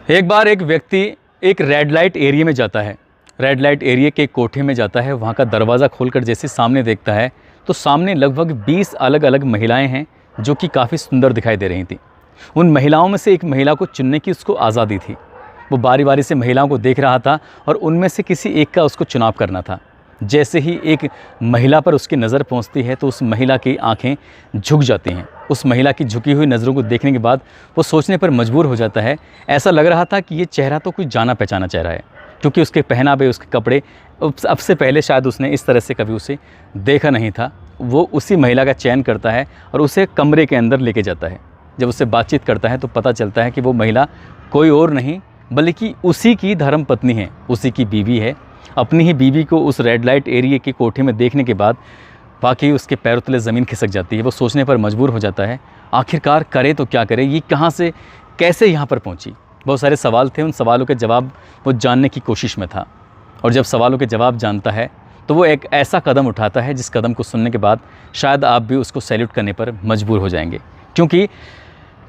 एक बार एक व्यक्ति एक रेड लाइट एरिया में जाता है। रेड लाइट एरिया के कोठे में जाता है। वहाँ का दरवाज़ा खोलकर जैसे सामने देखता है तो सामने लगभग 20 अलग अलग महिलाएं हैं जो कि काफ़ी सुंदर दिखाई दे रही थी। उन महिलाओं में से एक महिला को चुनने की उसको आज़ादी थी। वो बारी बारी से महिलाओं को देख रहा था और उनमें से किसी एक का उसको चुनाव करना था। जैसे ही एक महिला पर उसकी नज़र पहुंचती है तो उस महिला की आंखें झुक जाती हैं। उस महिला की झुकी हुई नज़रों को देखने के बाद वो सोचने पर मजबूर हो जाता है। ऐसा लग रहा था कि ये चेहरा तो कोई जाना पहचाना चेहरा है, क्योंकि उसके पहनावे, उसके कपड़े अब से पहले शायद उसने इस तरह से कभी उसे देखा नहीं था। वो उसी महिला का चयन करता है और उसे कमरे के अंदर लेके जाता है। जब उससे बातचीत करता है तो पता चलता है कि वो महिला कोई और नहीं बल्कि उसी की धर्मपत्नी है, उसी की बीवी है। अपनी ही बीवी को उस रेड लाइट एरिया के कोठे में देखने के बाद वाकई उसके पैरों तले ज़मीन खिसक जाती है। वो सोचने पर मजबूर हो जाता है, आखिरकार करे तो क्या करे, ये कहाँ से कैसे यहाँ पर पहुँची। बहुत सारे सवाल थे, उन सवालों के जवाब वो जानने की कोशिश में था। और जब सवालों के जवाब जानता है तो वो एक ऐसा कदम उठाता है जिस कदम को सुनने के बाद शायद आप भी उसको सैल्यूट करने पर मजबूर हो जाएंगे। क्योंकि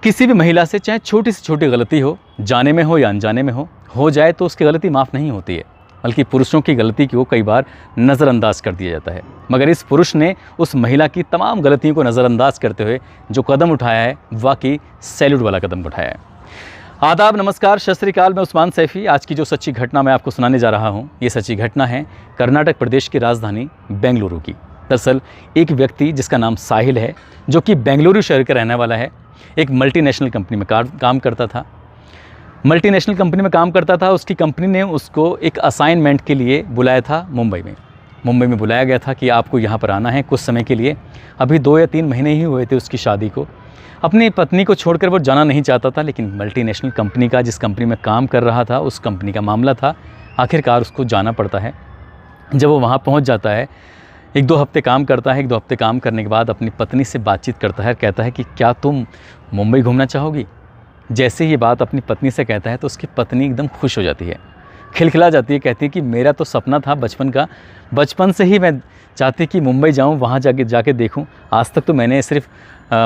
किसी भी महिला से चाहे छोटी से छोटी गलती हो, जाने में हो या अनजाने में हो जाए तो उसकी गलती माफ़ नहीं होती है, बल्कि पुरुषों की गलती को कई बार नज़रअंदाज कर दिया जाता है। मगर इस पुरुष ने उस महिला की तमाम गलतियों को नज़रअंदाज करते हुए जो कदम उठाया है, वाकई सैल्यूट वाला कदम उठाया है। आदाब, नमस्कार, सत श्री अकाल। मैं उस्मान सैफ़ी। आज की जो सच्ची घटना मैं आपको सुनाने जा रहा हूँ, ये सच्ची घटना है कर्नाटक प्रदेश की राजधानी बेंगलुरु की। दरअसल एक व्यक्ति जिसका नाम साहिल है, जो कि बेंगलुरु शहर का रहने वाला है, एक मल्टीनेशनल कंपनी में काम करता था। मल्टीनेशनल कंपनी में काम करता था। उसकी कंपनी ने उसको एक असाइनमेंट के लिए बुलाया था मुंबई में बुलाया गया था कि आपको यहाँ पर आना है कुछ समय के लिए। अभी 2 या 3 महीने ही हुए थे उसकी शादी को। अपनी पत्नी को छोड़कर वो जाना नहीं चाहता था, लेकिन मल्टीनेशनल कंपनी का, जिस कंपनी में काम कर रहा था, उस कंपनी का मामला था, आखिरकार उसको जाना पड़ता है। जब वो वहाँ पहुँच जाता है, 1-2 हफ्ते काम करता है। 1-2 हफ्ते काम करने के बाद अपनी पत्नी से बातचीत करता है, कहता है कि क्या तुम मुंबई घूमना चाहोगी। जैसे ये बात अपनी पत्नी से कहता है तो उसकी पत्नी एकदम खुश हो जाती है, खिलखिला जाती है। कहती है कि मेरा तो सपना था बचपन का, बचपन से ही मैं चाहती कि मुंबई जाऊं, वहाँ जाके देखूं। आज तक तो मैंने सिर्फ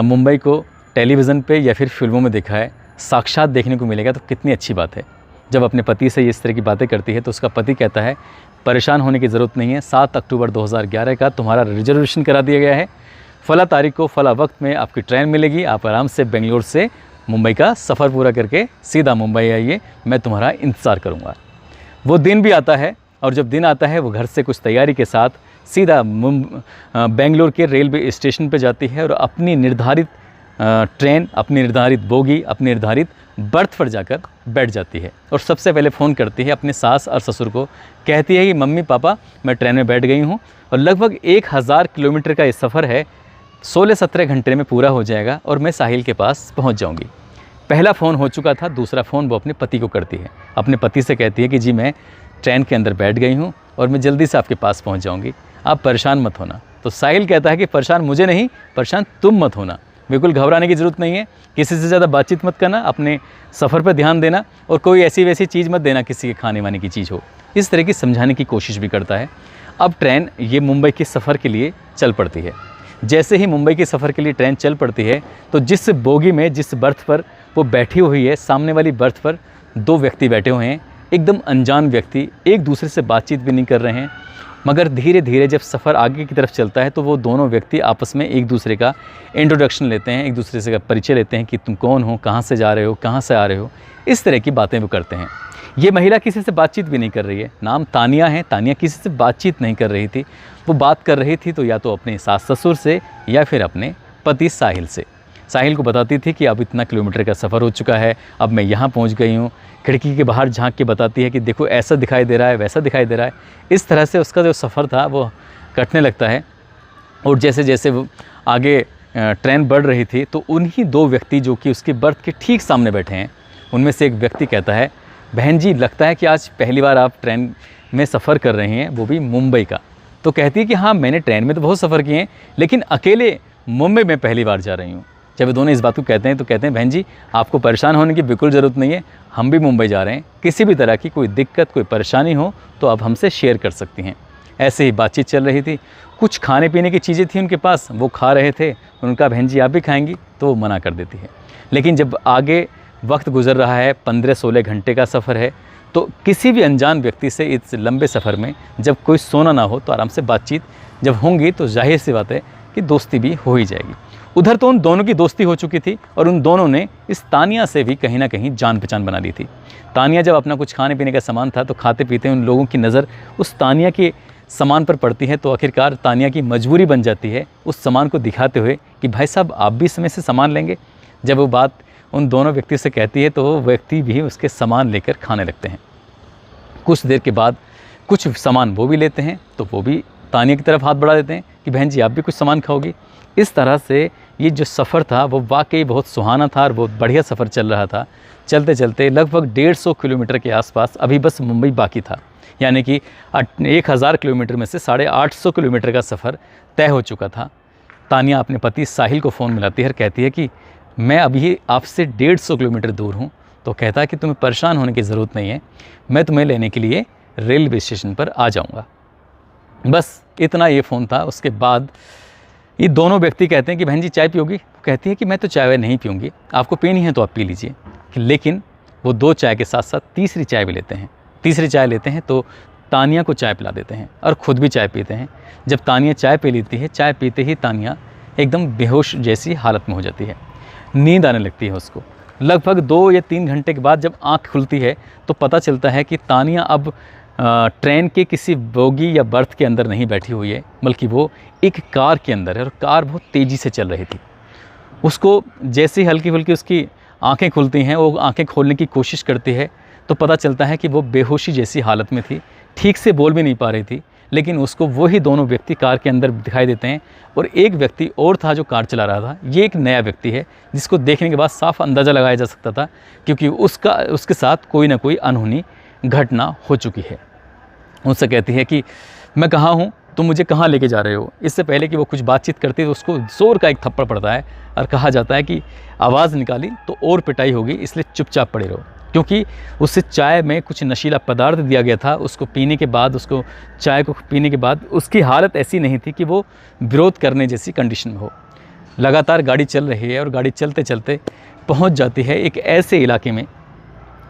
मुंबई को टेलीविज़न पे या फिर फिल्मों में देखा है, साक्षात देखने को मिलेगा तो कितनी अच्छी बात है। जब अपने पति से इस तरह की बातें करती है तो उसका पति कहता है, परेशान होने की ज़रूरत नहीं है, 7 अक्टूबर 2011 का तुम्हारा रिजर्वेशन करा दिया गया है। फला तारीख को फला वक्त में आपकी ट्रेन मिलेगी। आप आराम से बेंगलोर से मुंबई का सफ़र पूरा करके सीधा मुंबई आइए, मैं तुम्हारा इंतज़ार करूंगा। वो दिन भी आता है और जब दिन आता है वो घर से कुछ तैयारी के साथ सीधा बेंगलोर के रेलवे स्टेशन पर जाती है और अपनी निर्धारित ट्रेन, अपनी निर्धारित बोगी, अपनी निर्धारित बर्थ पर जाकर बैठ जाती है। और सबसे पहले फ़ोन करती है अपने सास और ससुर को। कहती है कि मम्मी पापा, मैं ट्रेन में बैठ गई हूँ और लगभग 1000 किलोमीटर का ये सफ़र है, 16-17 घंटे में पूरा हो जाएगा और मैं साहिल के पास पहुंच जाऊंगी। पहला फ़ोन हो चुका था, दूसरा फ़ोन वो अपने पति को करती है। अपने पति से कहती है कि जी मैं ट्रेन के अंदर बैठ गई हूं और मैं जल्दी से आपके पास पहुंच जाऊंगी, आप परेशान मत होना। तो साहिल कहता है कि परेशान मुझे नहीं, परेशान तुम मत होना, बिल्कुल घबराने की ज़रूरत नहीं है, किसी से ज़्यादा बातचीत मत करना, अपने सफ़र पर ध्यान देना और कोई ऐसी वैसी चीज़ मत देना, किसी के खाने वाने की चीज़ हो। इस तरह की समझाने की कोशिश भी करता है। अब ट्रेन ये मुंबई के सफ़र के लिए चल पड़ती है। जैसे ही मुंबई के सफ़र के लिए ट्रेन चल पड़ती है तो जिस बोगी में, जिस बर्थ पर वो बैठी हुई है, सामने वाली बर्थ पर 2 व्यक्ति बैठे हुए हैं, एकदम अनजान व्यक्ति, एक दूसरे से बातचीत भी नहीं कर रहे हैं। मगर धीरे धीरे जब सफ़र आगे की तरफ चलता है तो वो दोनों व्यक्ति आपस में एक दूसरे का इंट्रोडक्शन लेते हैं, एक दूसरे से का परिचय लेते हैं कि तुम कौन हो, कहाँ से जा रहे हो, कहाँ से आ रहे हो, इस तरह की बातें वो करते हैं। ये महिला किसी से बातचीत भी नहीं कर रही है, नाम तानिया है। तानिया किसी से बातचीत नहीं कर रही थी। वो बात कर रही थी तो या तो अपने सास ससुर से या फिर अपने पति साहिल से। साहिल को बताती थी कि अब इतना किलोमीटर का सफ़र हो चुका है, अब मैं यहाँ पहुँच गई हूँ। खिड़की के बाहर झांक के बताती है कि देखो ऐसा दिखाई दे रहा है, वैसा दिखाई दे रहा है। इस तरह से उसका जो सफ़र था वो कटने लगता है। और जैसे जैसे वो आगे ट्रेन बढ़ रही थी तो उन्हीं 2 व्यक्ति जो कि उसकी बर्थ के ठीक सामने बैठे हैं, उनमें से एक व्यक्ति कहता है, बहन जी लगता है कि आज पहली बार आप ट्रेन में सफ़र कर रहे हैं, वो भी मुंबई का। तो कहती है कि हाँ, मैंने ट्रेन में तो बहुत सफ़र किए हैं, लेकिन अकेले मुंबई में पहली बार जा रही हूँ। जब ये दोनों इस बात को कहते हैं तो कहते हैं, बहन जी आपको परेशान होने की बिल्कुल ज़रूरत नहीं है, हम भी मुंबई जा रहे हैं, किसी भी तरह की कोई दिक्कत, कोई परेशानी हो तो आप हमसे शेयर कर सकती हैं। ऐसे ही बातचीत चल रही थी। कुछ खाने पीने की चीज़ें थी उनके पास, वो खा रहे थे। उनका बहन जी आप भी खाएंगी, तो वो मना कर देती है। लेकिन जब आगे वक्त गुजर रहा है, 15-16 घंटे का सफ़र है। तो किसी भी अनजान व्यक्ति से इस लंबे सफ़र में जब कोई सोना ना हो तो आराम से बातचीत जब होंगी तो जाहिर सी बात है कि दोस्ती भी हो ही जाएगी। उधर तो उन दोनों की दोस्ती हो चुकी थी और उन दोनों ने इस तानिया से भी कहीं ना कहीं जान पहचान बना ली थी। तानिया जब अपना कुछ खाने पीने का सामान था तो खाते पीते उन लोगों की नज़र उस तानिया के सामान पर पड़ती है, तो आखिरकार तानिया की मजबूरी बन जाती है उस सामान को दिखाते हुए कि भाई साहब आप भी इसमें से सामान लेंगे। जब वो बात उन दोनों व्यक्ति से कहती है तो वो व्यक्ति भी उसके सामान लेकर खाने लगते हैं। कुछ देर के बाद कुछ सामान वो भी लेते हैं तो वो भी तानिया की तरफ हाथ बढ़ा देते हैं कि बहन जी आप भी कुछ सामान खाओगी। इस तरह से ये जो सफ़र था वो वाकई बहुत सुहाना था और बहुत बढ़िया सफ़र चल रहा था। चलते चलते लगभग 150 किलोमीटर के आसपास अभी बस मुंबई बाकी था, यानी कि 1000 किलोमीटर में से 850 किलोमीटर का सफ़र तय हो चुका था। तानिया अपने पति साहिल को फ़ोन मिलाती है और कहती है कि मैं अभी आपसे 150 किलोमीटर दूर हूँ। तो कहता है कि तुम्हें परेशान होने की ज़रूरत नहीं है, मैं तुम्हें लेने के लिए रेलवे स्टेशन पर आ जाऊँगा। बस इतना ये फ़ोन था। उसके बाद ये दोनों व्यक्ति कहते हैं कि बहन जी चाय पियोगी? कहती है कि मैं तो चाय नहीं पीऊँगी, आपको पीनी है तो आप पी लीजिए। लेकिन वो 2 चाय के साथ साथ तीसरी चाय भी लेते हैं। तीसरी चाय लेते हैं तो तानिया को चाय पिला देते हैं और ख़ुद भी चाय पीते हैं। जब तानिया चाय पी लेती है, चाय पीते ही तानिया एकदम बेहोश जैसी हालत में हो जाती है, नींद आने लगती है उसको। लगभग 2 या 3 घंटे के बाद जब आँख खुलती है तो पता चलता है कि तानिया अब ट्रेन के किसी बोगी या बर्थ के अंदर नहीं बैठी हुई है, बल्कि वो एक कार के अंदर है और कार बहुत तेज़ी से चल रही थी। उसको जैसे ही हल्की फुल्की उसकी आंखें खुलती हैं, वो आंखें खोलने की कोशिश करती है तो पता चलता है कि वो बेहोशी जैसी हालत में थी, ठीक से बोल भी नहीं पा रही थी। लेकिन उसको वही दोनों व्यक्ति कार के अंदर दिखाई देते हैं और एक व्यक्ति और था जो कार चला रहा था। ये एक नया व्यक्ति है जिसको देखने के बाद साफ अंदाज़ा लगाया जा सकता था क्योंकि उसके साथ कोई ना कोई अनहोनी घटना हो चुकी है। उससे कहती है कि मैं कहाँ हूँ, तुम मुझे कहाँ लेके जा रहे हो। इससे पहले कि वो कुछ बातचीत करती तो उसको ज़ोर का एक थप्पड़ पड़ता है और कहा जाता है कि आवाज़ निकाली तो और पिटाई होगी, इसलिए चुपचाप पड़े रहो। क्योंकि उससे चाय में कुछ नशीला पदार्थ दिया गया था। उसको पीने के बाद चाय को पीने के बाद उसकी हालत ऐसी नहीं थी कि वो विरोध करने जैसी कंडीशन में हो। लगातार गाड़ी चल रही है और गाड़ी चलते चलते पहुंच जाती है एक ऐसे इलाके में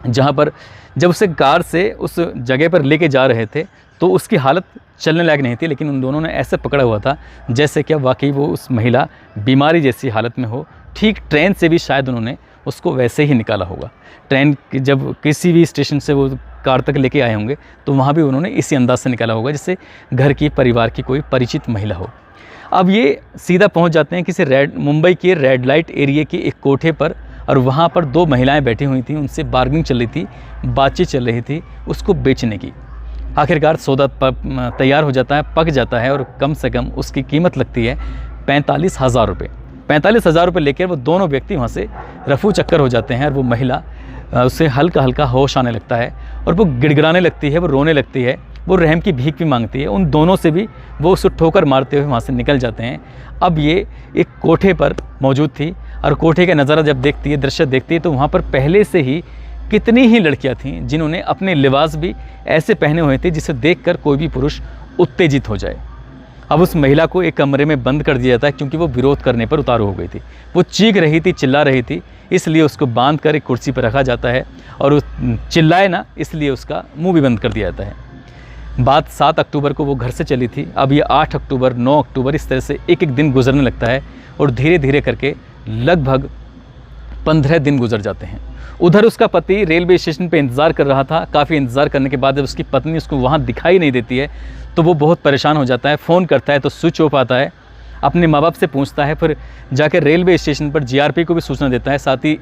जहां पर जब उसे कार से उस जगह पर लेके जा रहे थे तो उसकी हालत चलने लायक नहीं थी, लेकिन उन दोनों ने ऐसे पकड़ा हुआ था जैसे कि वाकई वो उस महिला बीमारी जैसी हालत में हो। ठीक ट्रेन से भी शायद उन्होंने उसको वैसे ही निकाला होगा। ट्रेन जब किसी भी स्टेशन से वो कार तक लेके आए होंगे तो वहाँ भी उन्होंने इसी अंदाज से निकाला होगा जैसे घर की परिवार की कोई परिचित महिला हो। अब ये सीधा पहुँच जाते हैं किसी मुंबई के रेड लाइट एरिया के एक कोठे पर और वहाँ पर 2 महिलाएं बैठी हुई थी, उनसे बार्गेनिंग चल रही थी, बातचीत चल रही थी उसको बेचने की। आखिरकार सौदा तैयार हो जाता है, पक जाता है और कम से कम उसकी कीमत लगती है 45,000 रुपये। 45,000 रुपये लेकर वो दोनों व्यक्ति वहाँ से रफू चक्कर हो जाते हैं और वो महिला उससे हल्का हल्का होश आने लगता है और वो गिड़गिड़ाने लगती है, वो रोने लगती है, वो रहम की भीख भी मांगती है। उन दोनों से भी वो उसको ठोकर मारते हुए वहाँ से निकल जाते हैं। अब ये एक कोठे पर मौजूद थी और कोठे का नज़ारा जब देखती है, दृश्य देखती है तो वहाँ पर पहले से ही कितनी ही लड़कियाँ थीं जिन्होंने अपने लिबास भी ऐसे पहने हुए थे जिसे देखकर कोई भी पुरुष उत्तेजित हो जाए। अब उस महिला को एक कमरे में बंद कर दिया जाता है क्योंकि वो विरोध करने पर उतारू हो गई थी। वो चीख रही थी, चिल्ला रही थी, इसलिए उसको बांध कर एक कुर्सी पर रखा जाता है और उस चिल्लाए ना इसलिए उसका मुंह भी बंद कर दिया जाता है। बात 7 अक्टूबर को वो घर से चली थी। अब ये 8 अक्टूबर, 9 अक्टूबर इस तरह से एक एक दिन गुजरने लगता है और धीरे धीरे करके लगभग 15 दिन गुजर जाते हैं। उधर उसका पति रेलवे स्टेशन पे इंतज़ार कर रहा था। काफ़ी इंतज़ार करने के बाद जब उसकी पत्नी उसको वहाँ दिखाई नहीं देती है तो वो बहुत परेशान हो जाता है। फ़ोन करता है तो स्विच ऑफ आता है, अपने माँ बाप से पूछता है, फिर जाकर रेलवे स्टेशन पर जीआरपी को भी सूचना देता है, साथ ही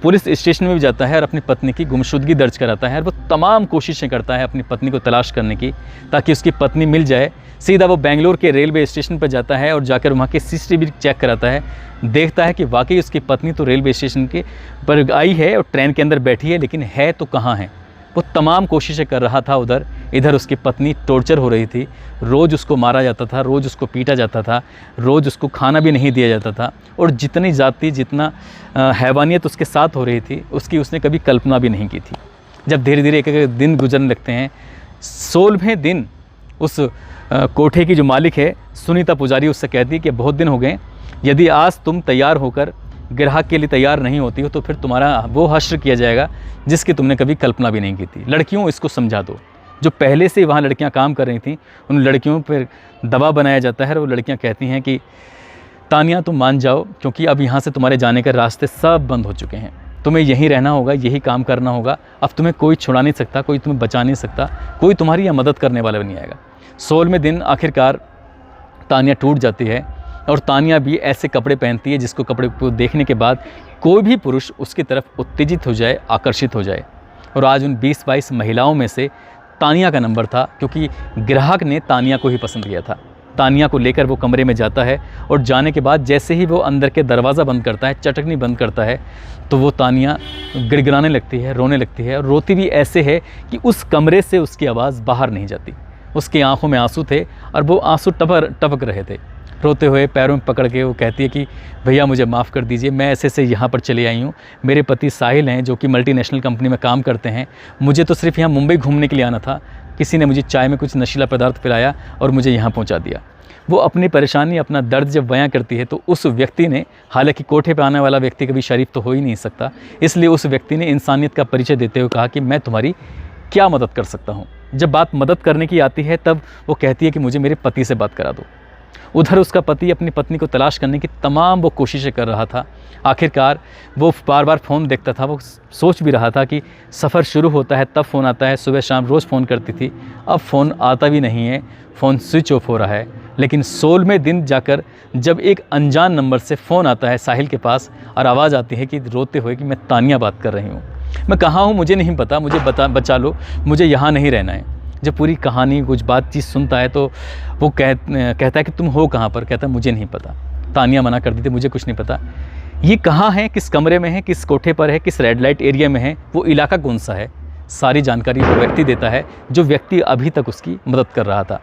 पुलिस स्टेशन में भी जाता है और अपनी पत्नी की गुमशुदगी दर्ज कराता है। और वो तमाम कोशिशें करता है अपनी पत्नी को तलाश करने की ताकि उसकी पत्नी मिल जाए। सीधा वो बेंगलोर के रेलवे स्टेशन पर जाता है और जाकर वहाँ के CCTV चेक कराता है, देखता है कि वाकई उसकी पत्नी तो रेलवे स्टेशन के पर आई है और ट्रेन के अंदर बैठी है, लेकिन है तो कहाँ है। वो तमाम कोशिशें कर रहा था उधर। इधर उसकी पत्नी टॉर्चर हो रही थी, रोज़ उसको मारा जाता था, रोज़ उसको पीटा जाता था, रोज़ उसको खाना भी नहीं दिया जाता था और जितनी ज़्यादती, जितना हैवानियत उसके साथ हो रही थी उसकी उसने कभी कल्पना भी नहीं की थी। जब धीरे धीरे एक एक दिन गुजरने लगते हैं, 16वें दिन उस कोठे की जो मालिक है सुनीता पुजारी उससे कहती है कि बहुत दिन हो गए, यदि आज तुम तैयार होकर ग्राहक के लिए तैयार नहीं होती हो तो फिर तुम्हारा वो हश्र किया जाएगा जिसकी तुमने कभी कल्पना भी नहीं की थी। लड़कियों, इसको समझा दो। जो पहले से वहाँ लड़कियाँ काम कर रही थीं, उन लड़कियों पर दबाव बनाया जाता है और वो लड़कियाँ कहती हैं कि तानिया तुम मान जाओ, क्योंकि अब यहाँ से तुम्हारे जाने के रास्ते सब बंद हो चुके हैं, तुम्हें यहीं रहना होगा, यही काम करना होगा, अब तुम्हें कोई छुड़ा नहीं सकता, कोई तुम्हें बचा नहीं सकता, कोई तुम्हारी यह मदद करने वाला भी नहीं आएगा। 16वें दिन आखिरकार तानिया टूट जाती है और तानिया भी ऐसे कपड़े पहनती है जिसको कपड़े को देखने के बाद कोई भी पुरुष उसकी तरफ उत्तेजित हो जाए, आकर्षित हो जाए। और आज उन 20-22 महिलाओं में से तानिया का नंबर था, क्योंकि ग्राहक ने तानिया को ही पसंद किया था। तानिया को लेकर वो कमरे में जाता है और जाने के बाद जैसे ही वो अंदर के दरवाज़ा बंद करता है, चटकनी बंद करता है, तो वो तानिया गिड़गिड़ाने लगती है, रोने लगती है। और रोती भी ऐसे है कि उस कमरे से उसकी आवाज़ बाहर नहीं जाती। उसकी आंखों में आंसू थे और वो आंसू टपक रहे थे। रोते हुए पैरों में पकड़ के वो कहती है कि भैया मुझे माफ़ कर दीजिए, मैं ऐसे से यहाँ पर चले आई हूँ। मेरे पति साहिल हैं जो कि मल्टीनेशनल कंपनी में काम करते हैं। मुझे तो सिर्फ यहाँ मुंबई घूमने के लिए आना था। किसी ने मुझे चाय में कुछ नशीला पदार्थ पिलाया और मुझे यहाँ पहुँचा दिया। वो अपनी परेशानी, अपना दर्द जब बयां करती है तो उस व्यक्ति ने, हालांकि कोठे पे आने वाला व्यक्ति कभी शरीफ तो हो ही नहीं सकता, इसलिए उस व्यक्ति ने इंसानियत का परिचय देते हुए कहा कि मैं तुम्हारी क्या मदद कर सकता हूँ। जब बात मदद करने की आती है तब वो कहती है कि मुझे मेरे पति से बात करा दो। उधर उसका पति अपनी पत्नी को तलाश करने की तमाम वो कोशिशें कर रहा था। आखिरकार वो बार बार फ़ोन देखता था। वो सोच भी रहा था कि सफ़र शुरू होता है तब फ़ोन आता है, सुबह शाम रोज़ फ़ोन करती थी, अब फ़ोन आता भी नहीं है, फ़ोन स्विच ऑफ हो रहा है। लेकिन 16वें दिन जाकर जब एक अनजान नंबर से फ़ोन आता है साहिल के पास और आवाज़ आती है कि रोते हुए कि मैं तानिया बात कर रही हूँ, मैं कहाँ हूँ मुझे नहीं पता, मुझे बचा लो, मुझे यहाँ नहीं रहना है। जब पूरी कहानी कुछ बातचीत सुनता है तो वो कहता है कि तुम हो कहाँ पर? कहता है मुझे नहीं पता। तानिया मना कर दी थी, मुझे कुछ नहीं पता। ये कहाँ है, किस कमरे में है, किस कोठे पर है, किस रेड लाइट एरिया में है, वो इलाका कौन सा है, सारी जानकारी वो व्यक्ति देता है जो व्यक्ति अभी तक उसकी मदद कर रहा था।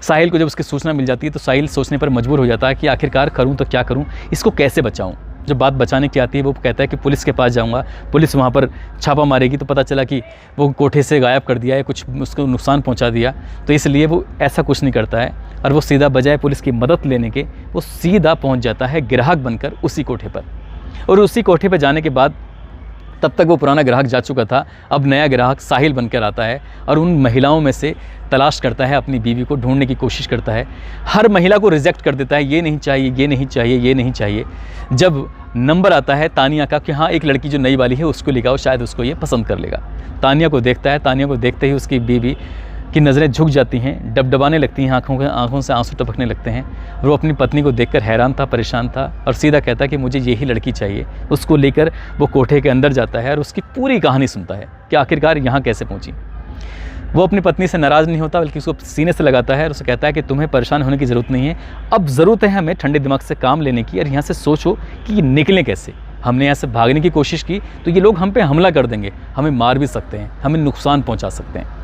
साहिल को जब उसकी सूचना मिल जाती है तो साहिल सोचने पर मजबूर हो जाता है कि आखिरकार करूँ तो क्या करूँ, इसको कैसे बचाऊँ। जब बात बचाने की आती है वो कहता है कि पुलिस के पास जाऊंगा, पुलिस वहाँ पर छापा मारेगी तो पता चला कि वो कोठे से गायब कर दिया है, कुछ उसको नुकसान पहुँचा दिया, तो इसलिए वो ऐसा कुछ नहीं करता है और वो सीधा बजाय पुलिस की मदद लेने के वो सीधा पहुँच जाता है ग्राहक बनकर उसी कोठे पर। और उसी कोठे पर जाने के बाद तब तक वो पुराना ग्राहक जा चुका था, अब नया ग्राहक साहिल बनकर आता है और उन महिलाओं में से तलाश करता है, अपनी बीवी को ढूंढने की कोशिश करता है। हर महिला को रिजेक्ट कर देता है, ये नहीं चाहिए, ये नहीं चाहिए, ये नहीं चाहिए। जब नंबर आता है तानिया का कि हाँ एक लड़की जो नई वाली है उसको लिखाओ, शायद उसको ये पसंद कर लेगा। तानिया को देखता है, तानिया को देखते ही उसकी बीवी की नज़रें झुक जाती हैं, डबडबाने लगती हैं, आंखों से आंसू टपकने लगते हैं। वो अपनी पत्नी को देखकर हैरान था, परेशान था और सीधा कहता है कि मुझे यही लड़की चाहिए। उसको लेकर वो कोठे के अंदर जाता है और उसकी पूरी कहानी सुनता है कि आखिरकार यहाँ कैसे पहुँची। वो अपनी पत्नी से नाराज़ नहीं होता बल्कि उसको सीने से लगाता है और उसे कहता है कि तुम्हें परेशान होने की ज़रूरत नहीं है, अब ज़रूरत है हमें ठंडे दिमाग से काम लेने की और यहाँ से सोचो कि निकलें कैसे। हमने यहाँ से भागने की कोशिश की तो ये लोग हम पे हमला कर देंगे, हमें मार भी सकते हैं, हमें नुकसान पहुँचा सकते हैं।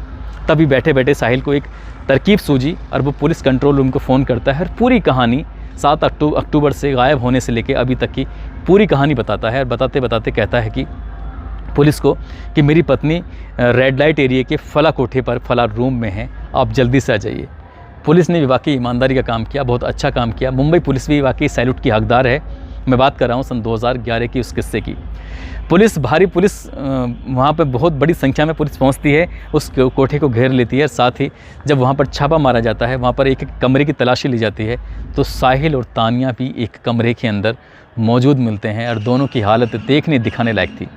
तभी बैठे बैठे साहिल को एक तरकीब सूझी और वो पुलिस कंट्रोल रूम को फ़ोन करता है और पूरी कहानी 7 अक्टूबर से गायब होने से लेकर अभी तक की पूरी कहानी बताता है। और बताते बताते कहता है कि पुलिस को कि मेरी पत्नी रेड लाइट एरिया के फला कोठे पर फला रूम में है, आप जल्दी से आ जाइए। पुलिस ने भी वाकई ईमानदारी का काम किया, बहुत अच्छा काम किया। मुंबई पुलिस भी वाकई सैल्यूट की हकदार है। मैं बात कर रहा हूँ सन 2011 की उस किस्से की। भारी पुलिस वहाँ पे बहुत बड़ी संख्या में पुलिस पहुँचती है, उस कोठे को घेर लेती है। साथ ही जब वहाँ पर छापा मारा जाता है, वहाँ पर एक एक कमरे की तलाशी ली जाती है तो साहिल और तानिया भी एक कमरे के अंदर मौजूद मिलते हैं और दोनों की हालत देखने दिखाने लायक थी।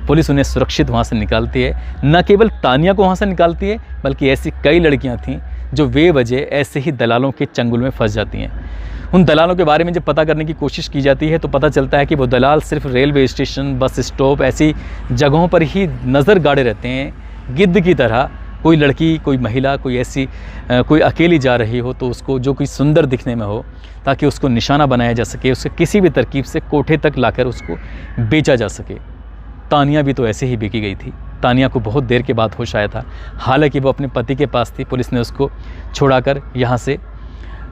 पुलिस उन्हें सुरक्षित वहाँ से निकालती है। न केवल तानिया को वहाँ से निकालती है बल्कि ऐसी कई लड़कियाँ थीं जो बेवजह ऐसे ही दलालों के चंगुल में फंस जाती हैं। उन दलालों के बारे में जब पता करने की कोशिश की जाती है तो पता चलता है कि वो दलाल सिर्फ रेलवे स्टेशन, बस स्टॉप ऐसी जगहों पर ही नज़र गाड़े रहते हैं। गिद्ध की तरह कोई लड़की, कोई महिला, कोई ऐसी कोई अकेली जा रही हो तो उसको जो कोई सुंदर दिखने में हो ताकि उसको निशाना बनाया जा सके, उसके किसी भी तरकीब से कोठे तक लाकर उसको बेचा जा सके। तानिया भी तो ऐसे ही बिकी गई थी। तानिया को बहुत देर के बाद होश आया था। हालांकि वो अपने पति के पास थी। पुलिस ने उसको छुड़ाकर यहाँ से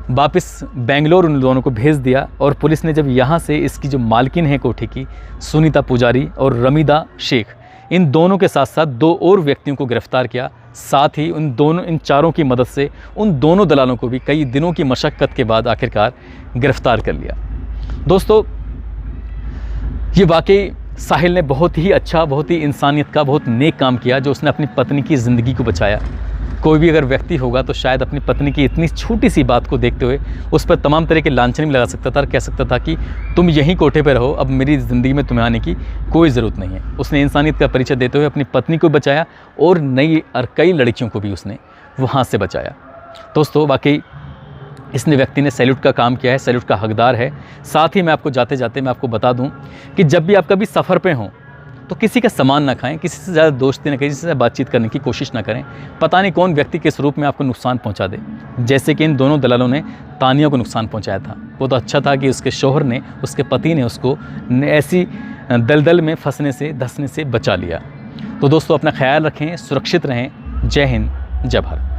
वापस बेंगलोर उन दोनों को भेज दिया और पुलिस ने जब यहाँ से इसकी जो मालकिन है कोठे की, सुनीता पुजारी और रमीदा शेख, इन दोनों के साथ साथ 2 और व्यक्तियों को गिरफ्तार किया। साथ ही इन चारों की मदद से उन दोनों दलालों को भी कई दिनों की मशक्क़त के बाद आखिरकार गिरफ्तार कर लिया। दोस्तों, ये वाकई साहिल ने बहुत ही अच्छा, बहुत ही इंसानियत का, बहुत नेक काम किया, जो उसने अपनी पत्नी की ज़िंदगी को बचाया। कोई भी अगर व्यक्ति होगा तो शायद अपनी पत्नी की इतनी छोटी सी बात को देखते हुए उस पर तमाम तरह के लांछन भी लगा सकता था और कह सकता था कि तुम यहीं कोठे पर रहो, अब मेरी ज़िंदगी में तुम्हें आने की कोई ज़रूरत नहीं है। उसने इंसानियत का परिचय देते हुए अपनी पत्नी को बचाया और नई और कई लड़कियों को भी उसने वहाँ से बचाया। दोस्तों वाकई इसने व्यक्ति ने सैल्यूट का काम किया है, सैल्यूट का हकदार है। साथ ही मैं आपको जाते जाते मैं आपको बता दूं कि जब भी आप कभी सफ़र पे हों तो किसी का सामान ना खाएं, किसी से ज़्यादा दोस्ती ना करें, किसी से बातचीत करने की कोशिश ना करें। पता नहीं कौन व्यक्ति किस रूप में आपको नुकसान पहुंचा दे, जैसे कि इन दोनों दलालों ने तानिया को नुकसान पहुंचाया था। वो तो अच्छा था कि उसके शौहर ने, उसके पति ने उसको ऐसी दलदल में फंसने से, धंसने से बचा लिया। तो दोस्तों अपना ख्याल रखें, सुरक्षित रहें। जय हिंद, जय भारत।